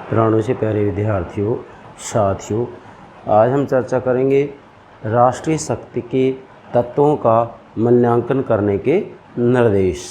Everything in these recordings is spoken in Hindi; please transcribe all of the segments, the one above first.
प्राणों से प्यारे विद्यार्थियों, साथियों, आज हम चर्चा करेंगे राष्ट्रीय शक्ति के तत्वों का मूल्यांकन करने के निर्देश।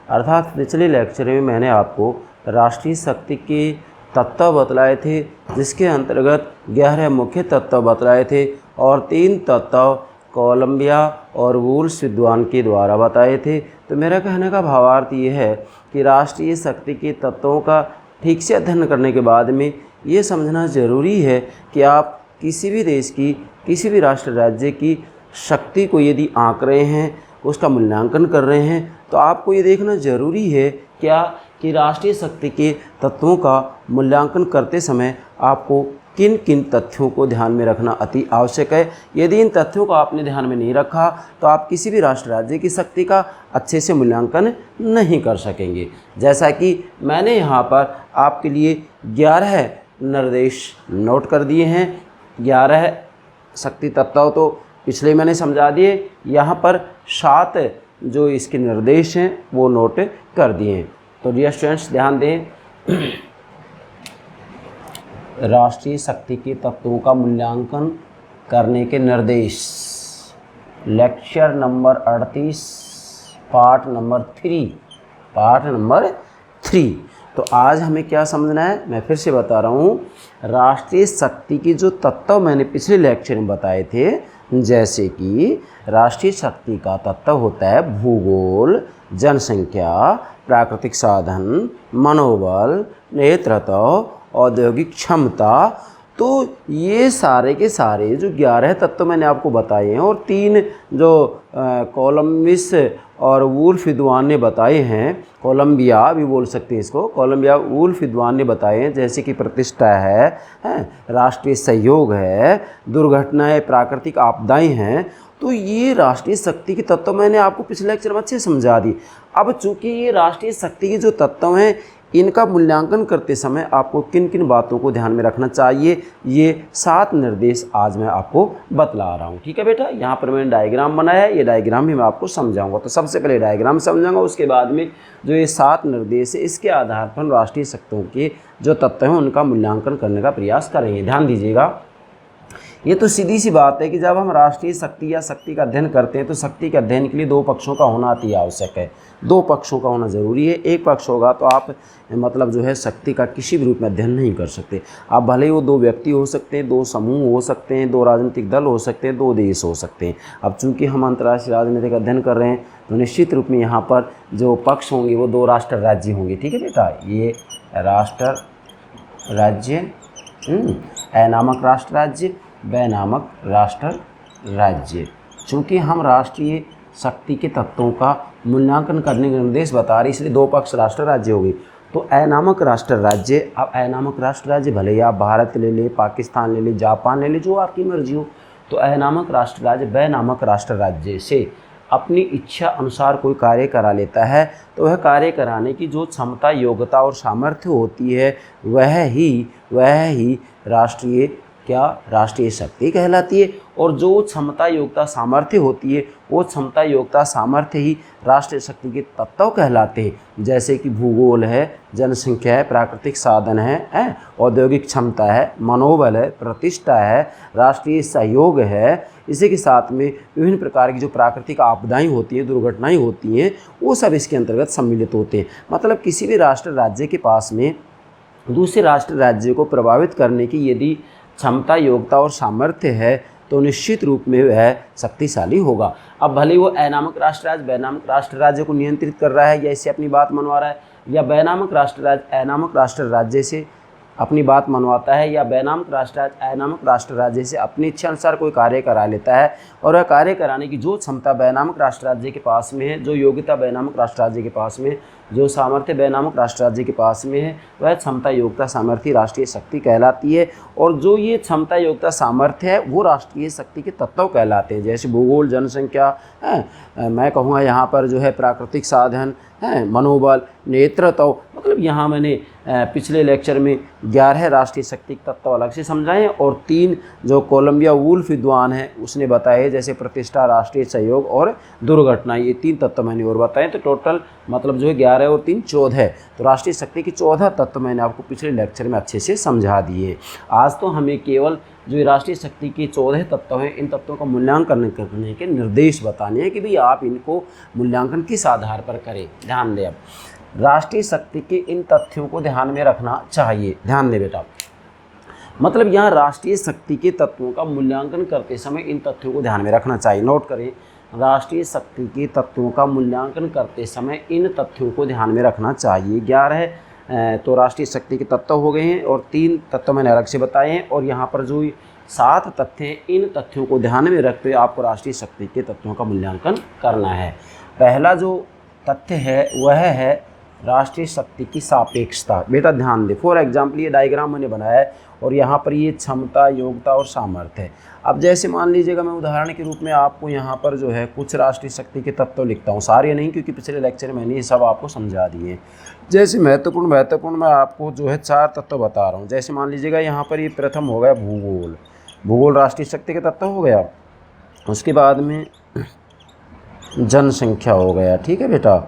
अर्थात पिछले लेक्चर में मैंने आपको राष्ट्रीय शक्ति के तत्व बतलाए थे, जिसके अंतर्गत 11 मुख्य तत्व बतलाए थे और 3 तत्व कोलंबिया और वुल्स विद्वान के द्वारा बताए थे। तो मेरा कहने का भावार्थ ये है कि राष्ट्रीय शक्ति के तत्वों का ठीक से अध्ययन करने के बाद में ये समझना ज़रूरी है कि आप किसी भी देश की, किसी भी राष्ट्र राज्य की शक्ति को यदि आंक रहे हैं, उसका मूल्यांकन कर रहे हैं, तो आपको ये देखना ज़रूरी है क्या कि राष्ट्रीय शक्ति के तत्वों का मूल्यांकन करते समय आपको किन किन तथ्यों को ध्यान में रखना अति आवश्यक है। यदि इन तथ्यों को आपने ध्यान में नहीं रखा तो आप किसी भी राष्ट्र राज्य की शक्ति का अच्छे से मूल्यांकन नहीं कर सकेंगे। जैसा कि मैंने यहाँ पर आपके लिए 11 निर्देश नोट कर दिए हैं। 11 शक्ति तत्व तो पिछले मैंने समझा दिए, यहाँ पर 7 जो इसके निर्देश हैं वो नोट कर दिए हैं। तो डियर स्टूडेंट्स, ध्यान दें, राष्ट्रीय शक्ति के तत्वों का मूल्यांकन करने के निर्देश, लेक्चर नंबर 38, पार्ट नंबर 3। तो आज हमें क्या समझना है, मैं फिर से बता रहा हूँ। राष्ट्रीय शक्ति की जो तत्व मैंने पिछले लेक्चर में बताए थे, जैसे कि राष्ट्रीय शक्ति का तत्व होता है भूगोल, जनसंख्या, प्राकृतिक साधन, मनोबल, नेतृत्व, औद्योगिक क्षमता। तो ये सारे के सारे जो 11 तत्व मैंने आपको बताए हैं और 3 जो कोलंबिस और वुल्फ विद्वान ने बताए हैं, कोलंबिया भी बोल सकते हैं इसको, कोलंबिया वुल्फ विद्वान ने बताए हैं, जैसे कि प्रतिष्ठा है, राष्ट्रीय सहयोग है, दुर्घटनाएं, प्राकृतिक आपदाएं हैं। तो ये राष्ट्रीय शक्ति के तत्व मैंने आपको पिछले लेक्चर में अच्छे समझा दी। अब चूंकि ये राष्ट्रीय शक्ति के जो तत्व हैं, इनका मूल्यांकन करते समय आपको किन किन बातों को ध्यान में रखना चाहिए, ये 7 निर्देश आज मैं आपको बतला रहा हूँ। ठीक है बेटा, यहाँ पर मैंने डायग्राम बनाया है, ये डायग्राम भी मैं आपको समझाऊंगा। तो सबसे पहले डायग्राम समझाऊंगा, उसके बाद में जो ये 7 निर्देश है, इसके आधार पर राष्ट्रीय शक्तियों के जो तत्व हैं उनका मूल्यांकन करने का प्रयास करेंगे। ध्यान दीजिएगा, ये तो सीधी सी बात है कि जब हम राष्ट्रीय शक्ति या शक्ति का अध्ययन करते हैं तो शक्ति के अध्ययन के लिए 2 पक्षों का होना अति आवश्यक है। 2 पक्षों का होना ज़रूरी है। एक पक्ष होगा तो आप मतलब जो है शक्ति का किसी भी रूप में अध्ययन नहीं कर सकते। आप भले ही वो 2 व्यक्ति हो सकते हैं, 2 समूह हो सकते हैं, 2 राजनीतिक दल हो सकते हैं, 2 देश हो सकते हैं। अब चूंकि हम अंतर्राष्ट्रीय राजनीति का अध्ययन कर रहे हैं तो निश्चित रूप में यहाँ पर जो पक्ष होंगे वो 2 राष्ट्र राज्य होंगे। ठीक है बेटा, ये राष्ट्र राज्य, ए नामक राष्ट्र राज्य, ब नामक राष्ट्र राज्य। चूँकि हम राष्ट्रीय शक्ति के तत्वों का मूल्यांकन करने के निर्देश बता रहे, इसलिए 2 पक्ष राष्ट्र राज्य हो गए। तो ए नामक राष्ट्र राज्य, अब ए नामक राष्ट्र राज्य भले ही आप भारत ले ले, पाकिस्तान ले ले, जापान ले ले, जो आपकी मर्जी हो। तो ए नामक राष्ट्र राज्य ब नामक राष्ट्र राज्य से अपनी इच्छा अनुसार कोई कार्य करा लेता है, तो वह कार्य कराने की जो क्षमता, योग्यता और सामर्थ्य होती है, वह ही राष्ट्रीय शक्ति कहलाती है। और जो क्षमता, योग्यता, सामर्थ्य होती है, वो क्षमता, योग्यता, सामर्थ्य ही राष्ट्रीय शक्ति के तत्व कहलाते हैं। जैसे कि भूगोल है, जनसंख्या है, प्राकृतिक साधन है, औद्योगिक क्षमता है, मनोबल है, प्रतिष्ठा है, राष्ट्रीय सहयोग है। इसी के साथ में विभिन्न प्रकार की जो प्राकृतिक आपदाएं होती हैं, दुर्घटनाएं होती हैं, वो सब इसके अंतर्गत सम्मिलित होते हैं। मतलब किसी भी राष्ट्र राज्य के पास में दूसरे राष्ट्र राज्य को प्रभावित करने की यदि क्षमता, योग्यता और सामर्थ्य है तो निश्चित रूप में वह शक्तिशाली होगा। अब भले वो ए नामक राष्ट्र राज्य ब नामक राष्ट्र राज्य को नियंत्रित कर रहा है या इससे अपनी बात मनवा रहा है, या ब नामक राष्ट्र राज्य ए नामक राष्ट्र राज्य से अपनी बात मनवाता है, या ब नामक राष्ट्र राज्य ए नामक राष्ट्र राज्य से अपनी इच्छा अनुसार कोई कार्य करा लेता है, और वह कार्य कराने की जो क्षमता ब नामक राष्ट्र राज्य के पास में है, जो योग्यता ब नामक राष्ट्र राज्य के पास में, जो सामर्थ्य ब नामक राष्ट्र राज्य के पास में है, वह क्षमता, योग्यता, सामर्थ्य राष्ट्रीय शक्ति कहलाती है। और जो ये क्षमता, योग्यता, सामर्थ्य है वो राष्ट्रीय शक्ति के तत्व कहलाते हैं। जैसे भूगोल, जनसंख्या है, मैं कहूँगा यहाँ पर जो है प्राकृतिक साधन है, मनोबल, नेतृत्व। मतलब यहाँ मैंने पिछले लेक्चर में 11 राष्ट्रीय शक्ति तत्व अलग से समझाए और 3 जो कोलंबिया वुल्फ विद्वान है उसने बताए, जैसे प्रतिष्ठा, राष्ट्रीय सहयोग और दुर्घटना, ये 3 तत्व मैंने और बताए। तो टोटल मतलब जो है 11 11 और 3 14। तो राष्ट्रीय शक्ति के 14 तत्व मैंने आपको पिछले लेक्चर में अच्छे से समझा दिए। आज तो हमें केवल जो राष्ट्रीय शक्ति के 14 तत्व हैं, इन तत्वों का मूल्यांकन करने के निर्देश बताने हैं कि भाई आप इनको मूल्यांकन किस आधार पर करें। ध्यान दें, अब राष्ट्रीय शक्ति के इन तथ्यों को ध्यान में रखना चाहिए। ध्यान दें बेटा, मतलब यहाँ राष्ट्रीय शक्ति के तत्वों का मूल्यांकन करते समय इन तथ्यों को ध्यान में रखना चाहिए। नोट करें, राष्ट्रीय शक्ति के तत्वों का मूल्यांकन करते समय इन तथ्यों को ध्यान में रखना चाहिए। 11 तो राष्ट्रीय शक्ति के तत्व हो गए हैं और 3 तत्व मैंने अलग से बताए हैं, और यहाँ पर जो 7 तथ्य हैं, इन तथ्यों को ध्यान में रखते हुए आपको राष्ट्रीय शक्ति के तत्वों का मूल्यांकन करना है। पहला जो तथ्य है वह है राष्ट्रीय शक्ति की सापेक्षता। बेटा ध्यान दे, फॉर एग्जाम्पल ये डायग्राम मैंने बनाया है और यहाँ पर ये क्षमता, योग्यता और सामर्थ्य है। अब जैसे मान लीजिएगा मैं उदाहरण के रूप में आपको यहाँ पर जो है कुछ राष्ट्रीय शक्ति के तत्व लिखता हूँ, सारे नहीं क्योंकि पिछले लेक्चर में मैंने ये सब आपको समझा दिए। जैसे महत्वपूर्ण मैं आपको जो है 4 तत्व बता रहा हूँ। जैसे मान लीजिएगा यहाँ पर ये प्रथम हो गया भूगोल, भूगोल राष्ट्रीय शक्ति के तत्व हो गया। उसके बाद में जनसंख्या हो गया, ठीक है बेटा।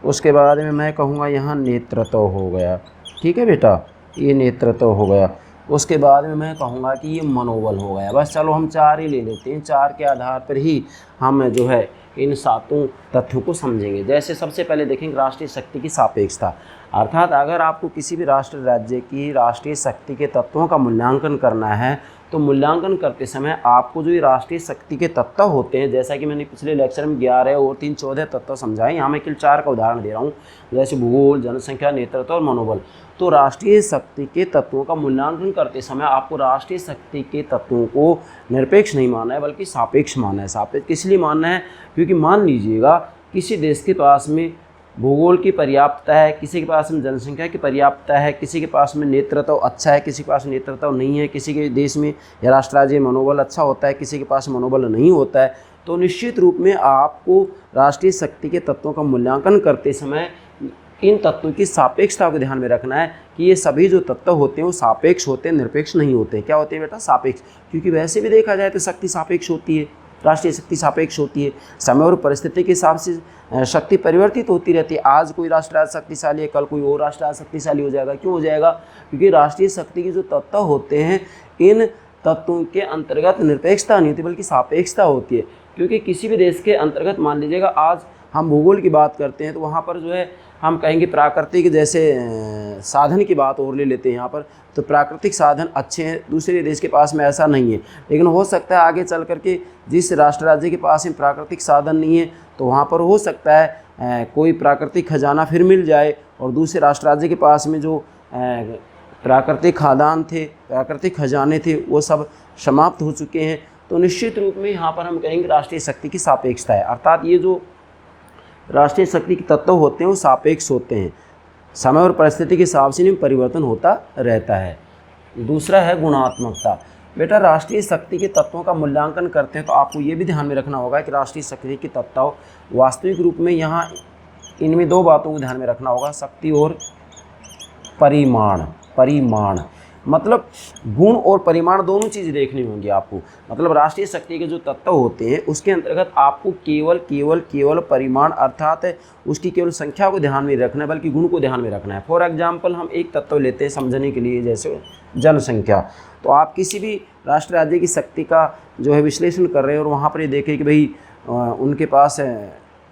उसके बाद में मैं कहूँगा यहाँ नेतृत्व हो गया, ठीक है बेटा, ये नेतृत्व हो गया। उसके बाद में मैं कहूँगा कि ये मनोबल हो गया। बस चलो हम 4 ही ले लेते हैं, 4 के आधार पर ही हम जो है इन 7 तथ्यों को समझेंगे। जैसे सबसे पहले देखेंगे राष्ट्रीय शक्ति की सापेक्षता, अर्थात अगर आपको किसी भी राष्ट्र राज्य की राष्ट्रीय शक्ति के तत्वों का मूल्यांकन करना है तो मूल्यांकन करते समय आपको जो ये राष्ट्रीय शक्ति के तत्व होते हैं, जैसा कि मैंने पिछले लेक्चर में 11 और 3 14 तत्व समझाए, यहाँ मैं केवल 4 का उदाहरण दे रहा हूँ, जैसे भूगोल, जनसंख्या, नेतृत्व और मनोबल। तो राष्ट्रीय शक्ति के तत्वों का मूल्यांकन करते समय आपको राष्ट्रीय शक्ति के तत्वों को निरपेक्ष नहीं मानना है बल्कि सापेक्ष मानना है। सापेक्ष इसलिए मानना है क्योंकि मान लीजिएगा किसी देश के पास में भूगोल की पर्याप्तता है, किसी के पास में जनसंख्या की पर्याप्तता है, किसी के पास में नेतृत्व अच्छा है, किसी के पास नेतृत्व नहीं है, किसी के देश में या राष्ट्र राज्य में मनोबल अच्छा होता है, किसी के पास मनोबल नहीं होता है, तो निश्चित रूप में आपको राष्ट्रीय शक्ति के तत्वों का मूल्यांकन करते समय इन तत्वों की सापेक्षता को ध्यान में रखना है कि ये सभी जो तत्व होते हैं वो सापेक्ष होते हैं, निरपेक्ष नहीं होते। क्या होते हैं बेटा? सापेक्ष। क्योंकि वैसे भी देखा जाए तो शक्ति सापेक्ष होती है, राष्ट्रीय शक्ति सापेक्ष होती है। समय और परिस्थिति के हिसाब से शक्ति परिवर्तित होती रहती है। आज कोई राष्ट्र राज्य शक्तिशाली है, कल कोई और राष्ट्र राज्य शक्तिशाली हो जाएगा। क्यों हो जाएगा? क्योंकि राष्ट्रीय शक्ति के जो तत्व होते हैं इन तत्वों के अंतर्गत निरपेक्षता नहीं होती बल्कि सापेक्षता होती है। क्योंकि किसी भी देश के अंतर्गत मान लीजिएगा आज हम भूगोल की बात करते हैं तो वहाँ पर जो है हम कहेंगे प्राकृतिक जैसे साधन की बात और ले लेते हैं यहाँ पर, तो प्राकृतिक साधन अच्छे हैं, दूसरे देश के पास में ऐसा नहीं है। लेकिन हो सकता है आगे चल करके जिस राष्ट्र राज्य के पास में प्राकृतिक साधन नहीं है तो वहाँ पर हो सकता है कोई प्राकृतिक खजाना फिर मिल जाए और दूसरे राष्ट्र राज्य के पास में जो प्राकृतिक खादान थे, प्राकृतिक खजाने थे, वो सब समाप्त हो चुके हैं। तो निश्चित रूप में यहाँ पर हम कहेंगे राष्ट्रीय शक्ति की सापेक्षता है, अर्थात ये जो राष्ट्रीय शक्ति के तत्व होते हैं वो सापेक्ष होते हैं, समय और परिस्थिति के हिसाब से इनमें परिवर्तन होता रहता है। दूसरा है गुणात्मकता। बेटा राष्ट्रीय शक्ति के तत्वों का मूल्यांकन करते हैं तो आपको ये भी ध्यान में रखना होगा कि राष्ट्रीय शक्ति के तत्व वास्तविक रूप में यहाँ इनमें 2 बातों को ध्यान में रखना होगा, शक्ति और परिमाण। मतलब गुण और परिमाण दोनों चीज़ देखनी होंगी आपको। मतलब राष्ट्रीय शक्ति के जो तत्व होते हैं उसके अंतर्गत आपको केवल परिमाण अर्थात उसकी केवल संख्या को ध्यान में रखना है बल्कि गुण को ध्यान में रखना है। फॉर एग्जांपल हम एक तत्व लेते हैं समझने के लिए, जैसे जनसंख्या। तो आप किसी भी राष्ट्र राज्य की शक्ति का जो है विश्लेषण कर रहे हैं और वहाँ पर ये देखें कि भाई उनके पास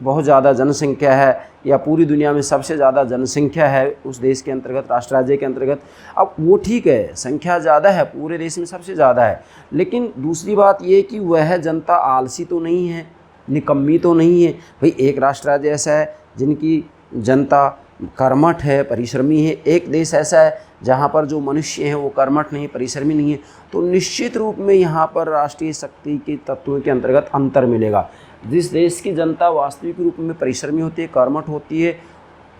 बहुत ज़्यादा जनसंख्या है या पूरी दुनिया में सबसे ज़्यादा जनसंख्या है उस देश के अंतर्गत, राष्ट्र राज्य के अंतर्गत। अब वो ठीक है, संख्या ज़्यादा है, पूरे देश में सबसे ज़्यादा है, लेकिन दूसरी बात ये कि वह जनता आलसी तो नहीं है, निकम्मी तो नहीं है। भाई एक राष्ट्र राज्य ऐसा है जिनकी जनता कर्मठ है, परिश्रमी है, एक देश ऐसा है जहाँ पर जो मनुष्य हैं वो कर्मठ नहीं, परिश्रमी नहीं है। तो निश्चित रूप में यहाँ पर राष्ट्रीय शक्ति के तत्वों के अंतर्गत अंतर मिलेगा। जिस देश की जनता वास्तविक रूप में परिश्रमी होती है, कर्मठ होती है,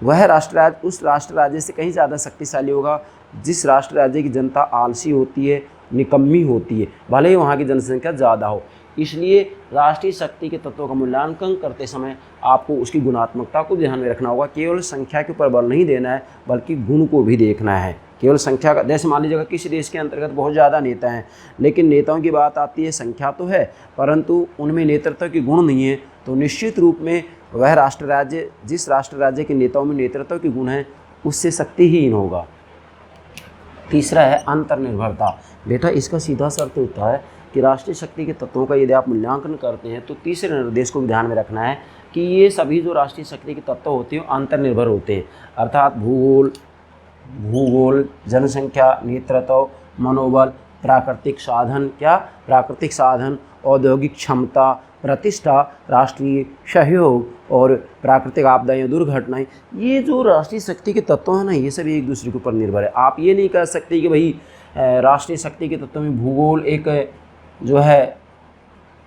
वह राष्ट्र राज्य उस राष्ट्र राज्य से कहीं ज़्यादा शक्तिशाली होगा जिस राष्ट्र राज्य की जनता आलसी होती है, निकम्मी होती है, भले ही वहाँ की जनसंख्या ज़्यादा हो। इसलिए राष्ट्रीय शक्ति के तत्वों का मूल्यांकन करते समय आपको उसकी गुणात्मकता को ध्यान में रखना होगा। केवल संख्या के ऊपर बल नहीं देना है बल्कि गुण को भी देखना है। केवल संख्या का, जैसे मान लीजिएगा किसी देश के अंतर्गत बहुत ज़्यादा नेता हैं लेकिन नेताओं की बात आती है, संख्या तो है परंतु उनमें नेतृत्व के गुण नहीं है, तो निश्चित रूप में वह राष्ट्र राज्य जिस राष्ट्र राज्य के नेताओं में नेतृत्व के गुण हैं उससे शक्तिहीन होगा। तीसरा है अंतर्निर्भरता। बेटा इसका सीधा सा अर्थ होता है कि राष्ट्रीय शक्ति के तत्वों का यदि आप मूल्यांकन करते हैं तो तीसरे निर्देश को भी ध्यान में रखना है कि ये सभी जो राष्ट्रीय शक्ति के तत्व होते हैं अंतर्निर्भर होते हैं, अर्थात भूगोल, जनसंख्या, नेतृत्व, मनोबल, प्राकृतिक साधन, क्या प्राकृतिक साधन, औद्योगिक क्षमता, प्रतिष्ठा, राष्ट्रीय सहयोग और प्राकृतिक आपदाएं, दुर्घटनाएं, ये जो राष्ट्रीय शक्ति के तत्व हैं ना, ये सभी एक दूसरे के ऊपर निर्भर है। आप ये नहीं कह सकते कि भाई राष्ट्रीय शक्ति के तत्व में भूगोल एक जो है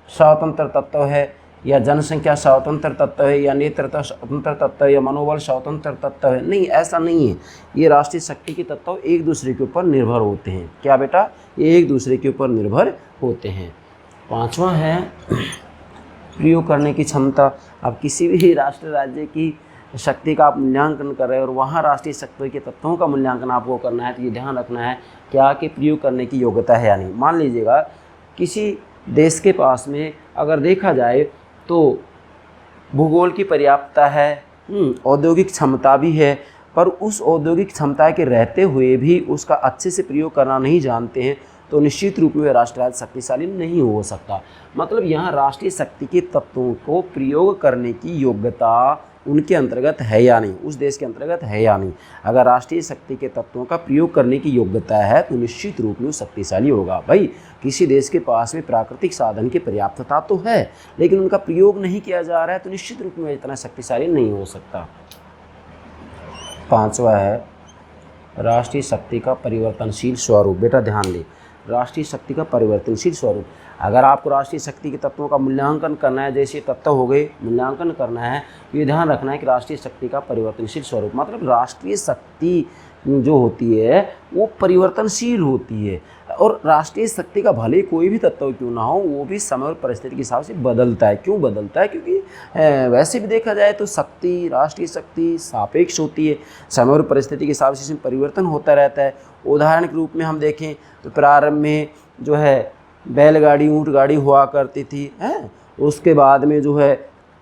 स्वतंत्र तत्व है, या जनसंख्या स्वतंत्र तत्व है, या नेतृत्व स्वतंत्र तत्व है, या मनोबल स्वतंत्र तत्व है। नहीं, ऐसा नहीं है। ये राष्ट्रीय शक्ति के तत्व एक दूसरे के ऊपर निर्भर होते हैं। क्या बेटा? ये एक दूसरे के ऊपर निर्भर होते हैं। पांचवा है प्रयोग करने की क्षमता। अब किसी भी राष्ट्र राज्य की शक्ति का आप मूल्यांकन कर रहे हैं और वहाँ राष्ट्रीय शक्ति के तत्वों का मूल्यांकन आपको करना है, तो ये ध्यान रखना है क्या कि प्रयोग करने की योग्यता है या नहीं। मान लीजिएगा किसी देश के पास में अगर देखा जाए तो भूगोल की पर्याप्तता है, औद्योगिक क्षमता भी है, पर उस औद्योगिक क्षमता के रहते हुए भी उसका अच्छे से प्रयोग करना नहीं जानते हैं, तो निश्चित रूप में राष्ट्र राज्य शक्तिशाली नहीं हो सकता। मतलब यहाँ राष्ट्रीय शक्ति के तत्वों को प्रयोग करने की योग्यता उनके अंतर्गत है या नहीं, उस देश के अंतर्गत है या नहीं। अगर राष्ट्रीय शक्ति के तत्वों का प्रयोग करने की योग्यता है तो निश्चित रूप में वो शक्तिशाली होगा। भाई किसी देश के पास में प्राकृतिक साधन की पर्याप्तता तो है, लेकिन उनका प्रयोग नहीं किया जा रहा है, तो निश्चित रूप में इतना शक्तिशाली नहीं हो सकता। पांचवा है राष्ट्रीय शक्ति का परिवर्तनशील स्वरूप। बेटा ध्यान दें, राष्ट्रीय शक्ति का परिवर्तनशील स्वरूप। अगर आपको राष्ट्रीय शक्ति के तत्वों का मूल्यांकन करना है, जैसे तत्व हो गए, मूल्यांकन करना है, तो ये ध्यान रखना है कि राष्ट्रीय शक्ति का परिवर्तनशील स्वरूप मतलब राष्ट्रीय शक्ति जो होती है वो परिवर्तनशील होती है, और राष्ट्रीय शक्ति का भले कोई भी तत्व क्यों ना हो वो भी समय और परिस्थिति के हिसाब से बदलता है। क्यों बदलता है? क्योंकि वैसे भी देखा जाए तो शक्ति, राष्ट्रीय शक्ति सापेक्ष होती है, समय और परिस्थिति के हिसाब से इसमें परिवर्तन होता रहता है। उदाहरण के रूप में हम देखें तो प्रारंभ में जो है बैलगाड़ी, ऊँट गाड़ी हुआ करती थी, हैं, उसके बाद में जो है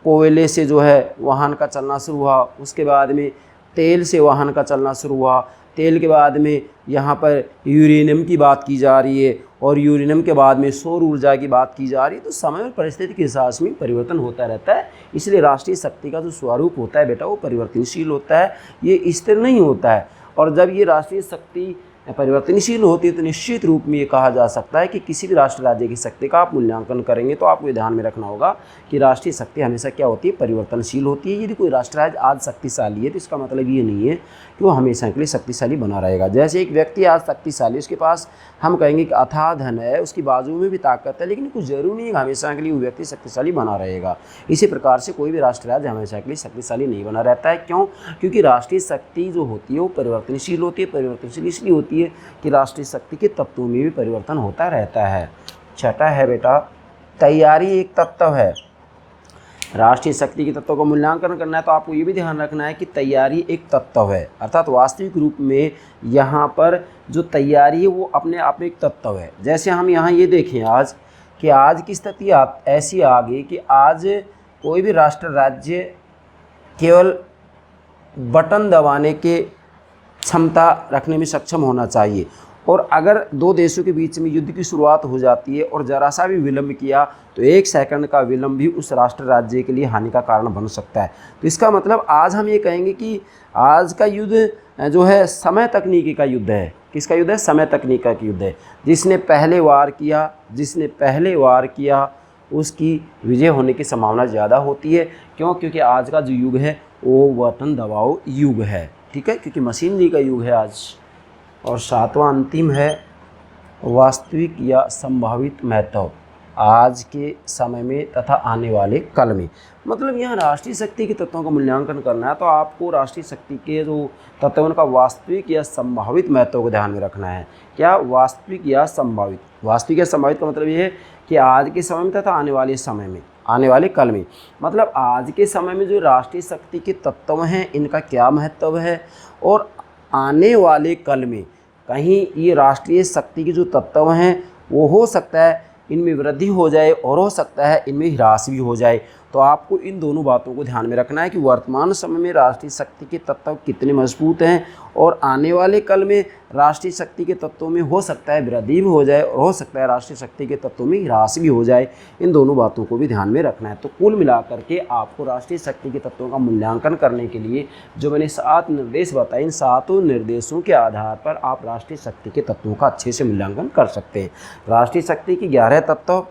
कोयले से जो है वाहन का चलना शुरू हुआ, उसके बाद में तेल से वाहन का चलना शुरू हुआ, तेल के बाद में यहाँ पर यूरेनियम की बात की जा रही है, और यूरेनियम के बाद में सौर ऊर्जा की बात की जा रही है। तो समय और परिस्थिति के हिसाब से परिवर्तन होता रहता है, इसलिए राष्ट्रीय शक्ति का जो स्वरूप होता है बेटा वो परिवर्तनशील होता है, ये स्थिर नहीं होता है। और जब ये राष्ट्रीय शक्ति परिवर्तनशील होती है तो निश्चित रूप में ये कहा जा सकता है कि किसी भी राष्ट्र राज्य की शक्ति का आप मूल्यांकन करेंगे तो आपको ये ध्यान में रखना होगा कि राष्ट्रीय शक्ति हमेशा क्या होती है? परिवर्तनशील होती है। यदि कोई राष्ट्र राज्य आज शक्तिशाली है तो इसका मतलब ये नहीं है कि वो हमेशा के लिए शक्तिशाली बना रहेगा। जैसे एक व्यक्ति आज शक्तिशाली, उसके पास हम कहेंगे कि अथाह धन है, उसकी बाजू में भी ताकत है, लेकिन कुछ जरूरी नहीं है हमेशा के लिए वो व्यक्ति शक्तिशाली बना रहेगा। इसी प्रकार से कोई भी राष्ट्र राज्य हमेशा के लिए शक्तिशाली नहीं बना रहता है। क्यों? क्योंकि राष्ट्रीय शक्ति जो होती है वो परिवर्तनशील होती है। परिवर्तनशील इसलिए होती है कि राष्ट्रीय शक्ति के तत्वों में भी परिवर्तन होता रहता है। छठा है बेटा तैयारी एक तत्व है। राष्ट्रीय शक्ति के तत्वों का मूल्यांकन करना है तो आपको ये भी ध्यान रखना है कि तैयारी एक तत्व है, अर्थात वास्तविक रूप में यहाँ पर जो तैयारी है वो अपने आप में एक तत्व है। जैसे हम यहाँ ये देखें आज कि आज की स्थिति ऐसी आ गई कि आज कोई भी राष्ट्र राज्य केवल बटन दबाने के क्षमता रखने में सक्षम होना चाहिए, और अगर दो देशों के बीच में युद्ध की शुरुआत हो जाती है और ज़रा सा भी विलंब किया तो 1 सेकंड का विलंब भी उस राष्ट्र राज्य के लिए हानि का कारण बन सकता है। तो इसका मतलब आज हम ये कहेंगे कि आज का युद्ध जो है समय तकनीकी का युद्ध है। किसका युद्ध है? समय तकनीक का युद्ध है। जिसने पहले वार किया उसकी विजय होने की संभावना ज़्यादा होती है। क्यों? क्योंकि आज का जो युग है वो बटन दबाओ युग है, ठीक है, क्योंकि मशीनरी का युग है आज। और सातवां अंतिम है वास्तविक या संभावित महत्व आज के समय में तथा आने वाले कल में। मतलब यहाँ राष्ट्रीय शक्ति के तत्वों का मूल्यांकन करना है तो आपको राष्ट्रीय शक्ति के जो तत्व हैं उनका वास्तविक या संभावित महत्व को ध्यान में रखना है। क्या? वास्तविक या संभावित। वास्तविक या संभावित का मतलब ये है कि आज के समय में तथा आने वाले समय में, आने वाले कल में। मतलब आज के समय में जो राष्ट्रीय शक्ति के तत्व हैं इनका क्या महत्व है, और आने वाले कल में कहीं ये राष्ट्रीय शक्ति के जो तत्व हैं वो हो सकता है इनमें वृद्धि हो जाए और हो सकता है इनमें ह्रास भी हो जाए। तो आपको इन दोनों बातों को ध्यान में रखना है कि वर्तमान समय में राष्ट्रीय शक्ति के तत्व कितने मजबूत हैं और आने वाले कल में राष्ट्रीय शक्ति के तत्वों में हो सकता है वृद्धि भी हो जाए और हो सकता है राष्ट्रीय शक्ति के तत्वों में ह्रास भी हो जाए। इन दोनों बातों को भी ध्यान में रखना है। तो कुल मिलाकर के आपको राष्ट्रीय शक्ति के तत्वों का मूल्यांकन करने के लिए जो मैंने 7 निर्देश बताए, इन 7 निर्देशों के आधार पर आप राष्ट्रीय शक्ति के तत्वों का अच्छे से मूल्यांकन कर सकते हैं। राष्ट्रीय शक्ति की 11 तत्व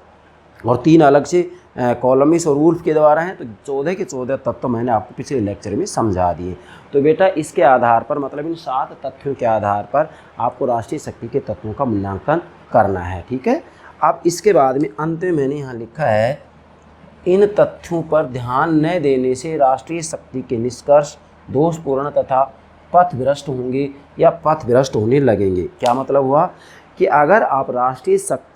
और 3 अलग से कॉलमिस और वुल्फ के द्वारा हैं, तो 14 के 14 तत्व मैंने आपको पिछले लेक्चर में समझा दिए। तो बेटा इसके आधार पर मतलब इन 7 तथ्यों के आधार पर आपको राष्ट्रीय शक्ति के तत्वों का मूल्यांकन करना है। ठीक है। अब इसके बाद में अंत में मैंने यहाँ लिखा है, इन तथ्यों पर ध्यान न देने से राष्ट्रीय शक्ति के निष्कर्ष दोषपूर्ण तथा पथभ्रष्ट होंगे या पथभ्रष्ट होने लगेंगे। क्या मतलब हुआ कि अगर आप राष्ट्रीय शक्ति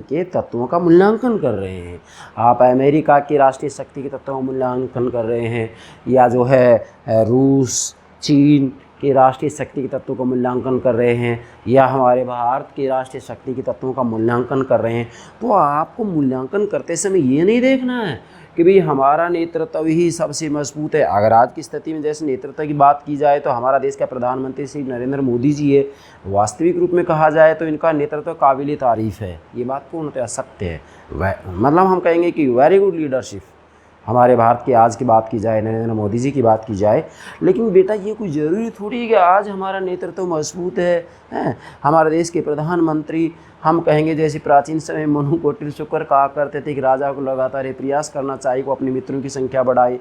के तत्वों का मूल्यांकन कर रहे हैं, आप अमेरिका की राष्ट्रीय शक्ति के तत्वों का मूल्यांकन कर रहे हैं या जो है रूस, चीन की राष्ट्रीय शक्ति के तत्वों का मूल्यांकन कर रहे हैं या हमारे भारत की राष्ट्रीय शक्ति के तत्वों का मूल्यांकन कर रहे हैं, तो आपको मूल्यांकन करते समय ये नहीं देखना है कि भाई हमारा नेतृत्व ही सबसे मजबूत है। अगर आज की स्थिति में जैसे नेतृत्व की बात की जाए तो हमारा देश का प्रधानमंत्री श्री नरेंद्र मोदी जी है। वास्तविक रूप में कहा जाए तो इनका नेतृत्व काबिल तारीफ़ है, ये बात पूर्णतः सत्य है। मतलब हम कहेंगे कि वेरी गुड लीडरशिप हमारे भारत की आज की बात की जाए, नरेंद्र मोदी जी की बात की जाए। लेकिन बेटा ये कोई ज़रूरी थोड़ी है कि आज हमारा नेतृत्व मजबूत है। हमारे देश के प्रधानमंत्री हम कहेंगे जैसे प्राचीन समय मनु कौटिल्य शुक्र कहा करते थे कि राजा को लगातार ये प्रयास करना चाहिए को अपने मित्रों की संख्या बढ़ाए,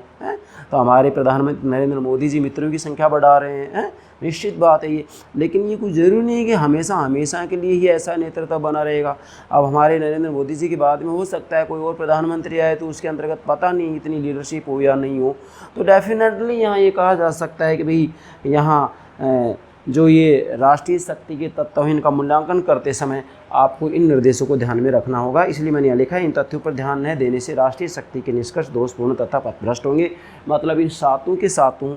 तो हमारे प्रधानमंत्री नरेंद्र मोदी जी मित्रों की संख्या बढ़ा रहे हैं। निश्चित बात है ये, लेकिन ये कुछ ज़रूरी नहीं है कि हमेशा के लिए ही ऐसा नेतृत्व बना रहेगा। अब हमारे नरेंद्र मोदी जी के बाद में हो सकता है कोई और प्रधानमंत्री आए तो उसके अंतर्गत पता नहीं इतनी लीडरशिप हो या नहीं हो। तो डेफिनेटली यहाँ ये कहा जा सकता है कि भाई यहाँ जो ये राष्ट्रीय शक्ति के तत्व हैं इनका मूल्यांकन करते समय आपको इन निर्देशों को ध्यान में रखना होगा। इसलिए मैंने यह लिखा है, इन तथ्यों पर ध्यान न देने से राष्ट्रीय शक्ति के निष्कर्ष दोषपूर्ण तथा पथभ्रष्ट होंगे। मतलब इन सातों के सातों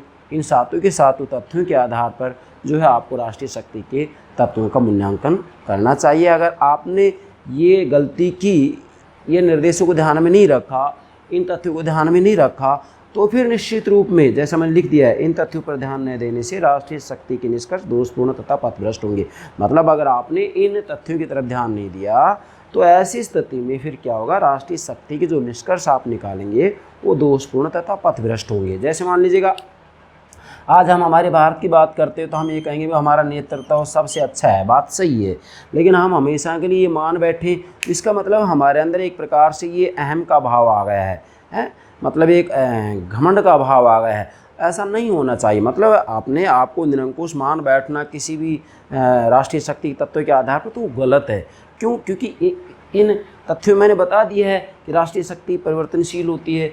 तथ्यों के आधार पर जो है आपको राष्ट्रीय शक्ति के तत्वों का मूल्यांकन करना चाहिए। अगर आपने ये गलती की, ये निर्देशों को ध्यान में नहीं रखा, इन तथ्यों को ध्यान में नहीं रखा, तो फिर निश्चित रूप में जैसा मैंने लिख दिया है, इन तथ्यों पर ध्यान न देने से राष्ट्रीय शक्ति के निष्कर्ष दोषपूर्ण तथा पथभ्रष्ट होंगे। मतलब अगर आपने इन तथ्यों की तरफ ध्यान नहीं दिया तो ऐसी स्थिति में फिर क्या होगा, राष्ट्रीय शक्ति के जो निष्कर्ष आप निकालेंगे वो दोषपूर्ण तथा पथभ्रष्ट होंगे। जैसे मान लीजिएगा आज हम हमारे भारत की बात करते हैं तो हम ये कहेंगे कि हमारा नेतृत्व सबसे अच्छा है, बात सही है, लेकिन हम हमेशा के लिए ये मान बैठे, इसका मतलब हमारे अंदर एक प्रकार से ये अहम का भाव आ गया है, मतलब एक घमंड का भाव आ गया है। ऐसा नहीं होना चाहिए। मतलब आपने आपको निरंकुश मान बैठना किसी भी राष्ट्रीय शक्ति के तत्व के आधार पर तो वो गलत है। क्यों? क्योंकि इन तथ्यों मैंने बता दिया है कि राष्ट्रीय शक्ति परिवर्तनशील होती है।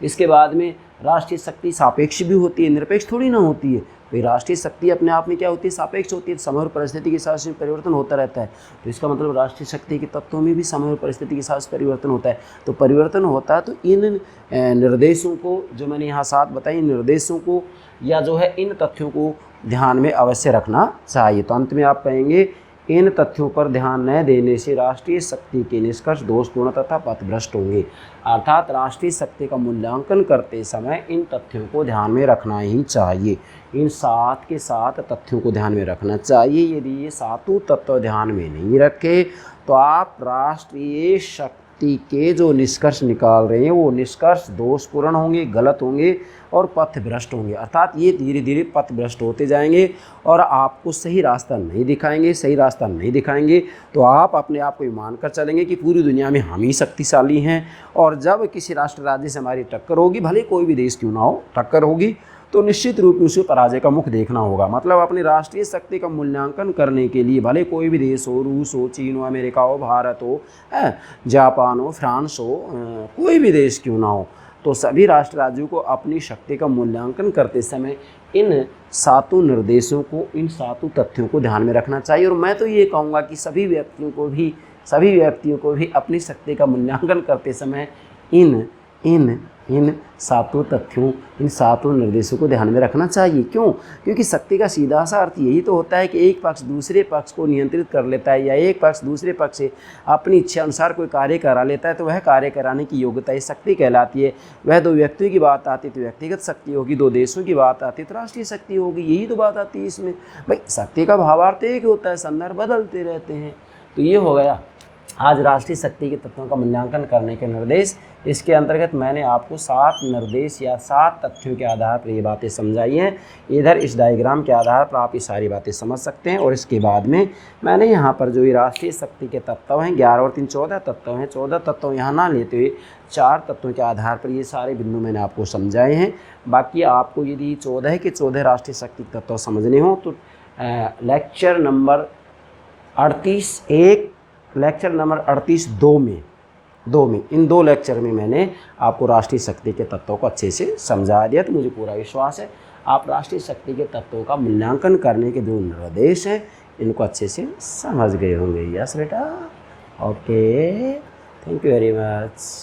इसके बाद में राष्ट्रीय शक्ति सापेक्ष भी होती है, निरपेक्ष थोड़ी ना होती है। भाई राष्ट्रीय शक्ति अपने आप में क्या होती है, सापेक्ष होती है, समय और परिस्थिति के साथ परिवर्तन होता रहता है। तो इसका मतलब राष्ट्रीय शक्ति के तत्वों में भी समय और परिस्थिति के साथ परिवर्तन होता है। तो परिवर्तन होता है तो इन निर्देशों को जो मैंने यहाँ 7 बताई, निर्देशों को या जो है इन तथ्यों को ध्यान में अवश्य रखना चाहिए। तो अंत में आप कहेंगे, इन तथ्यों पर ध्यान न देने से राष्ट्रीय शक्ति के निष्कर्ष दोषपूर्ण तथा पथभ्रष्ट होंगे। अर्थात राष्ट्रीय शक्ति का मूल्यांकन करते समय इन तथ्यों को ध्यान में रखना ही चाहिए। इन 7 के 7 तथ्यों को ध्यान में रखना चाहिए। यदि ये 7 तत्व ध्यान में नहीं रखे तो आप राष्ट्रीय शक्ति के जो निष्कर्ष निकाल रहे हैं वो निष्कर्ष दोषपूर्ण होंगे, गलत होंगे और पथभ्रष्ट होंगे। अर्थात ये धीरे धीरे पथभ्रष्ट होते जाएंगे और आपको सही रास्ता नहीं दिखाएंगे। तो आप अपने आप को ये मानकर चलेंगे कि पूरी दुनिया में हम ही शक्तिशाली हैं, और जब किसी राष्ट्र राज्य से हमारी टक्कर होगी, भले कोई भी देश क्यों ना हो, टक्कर होगी तो निश्चित रूप में उसे पराजय का मुख देखना होगा। मतलब अपनी राष्ट्रीय शक्ति का मूल्यांकन करने के लिए भले कोई भी देश हो, रूस हो, चीन हो, अमेरिका हो, भारत हो, जापान हो, फ्रांस हो, कोई भी देश क्यों ना हो, तो सभी राष्ट्र राज्यों को अपनी शक्ति का मूल्यांकन करते समय इन 7 निर्देशों को, इन 7 तथ्यों को ध्यान में रखना चाहिए। और मैं तो ये कहूँगा कि सभी व्यक्तियों को भी अपनी शक्ति का मूल्यांकन करते समय इन इन सातों तथ्यों, इन सातों निर्देशों को ध्यान में रखना चाहिए। क्यों? क्योंकि शक्ति का सीधा सा अर्थ यही तो होता है कि एक पक्ष दूसरे पक्ष को नियंत्रित कर लेता है, या एक पक्ष दूसरे पक्ष से अपनी इच्छा अनुसार कोई कार्य करा लेता है, तो वह कार्य कराने की योग्यता ही शक्ति कहलाती है। वह दो व्यक्तियों की बात आती है तो व्यक्तिगत शक्ति होगी, दो देशों की बात आती है तो राष्ट्रीय शक्ति होगी। यही तो बात आती है इसमें। भाई शक्ति का भावार्थ एक होता है, संदर्भ बदलते रहते हैं। तो ये हो गया आज राष्ट्रीय शक्ति के तत्वों का मूल्यांकन करने के निर्देश। इसके अंतर्गत मैंने आपको 7 निर्देश या 7 तथ्यों के आधार पर ये बातें समझाई हैं। इधर इस डायग्राम के आधार पर आप ये सारी बातें समझ सकते हैं। और इसके बाद में मैंने यहाँ पर जो ये राष्ट्रीय शक्ति के तत्व हैं 11 और 3 14 तत्व हैं। 14 तत्व यहाँ ना लेते हुए 4 तत्वों के आधार पर ये सारे बिंदु मैंने आपको समझाए हैं। बाकी आपको यदि 14 के 14 राष्ट्रीय शक्ति तत्व समझने हो तो लेक्चर नंबर 38 लेक्चर नंबर 38 दो में इन 2 लेक्चर में मैंने आपको राष्ट्रीय शक्ति के तत्वों को अच्छे से समझा दिया। तो मुझे पूरा विश्वास है आप राष्ट्रीय शक्ति के तत्वों का मूल्यांकन करने के जो निर्देश हैं इनको अच्छे से समझ गए होंगे। यस बेटा, okay, thank you very much.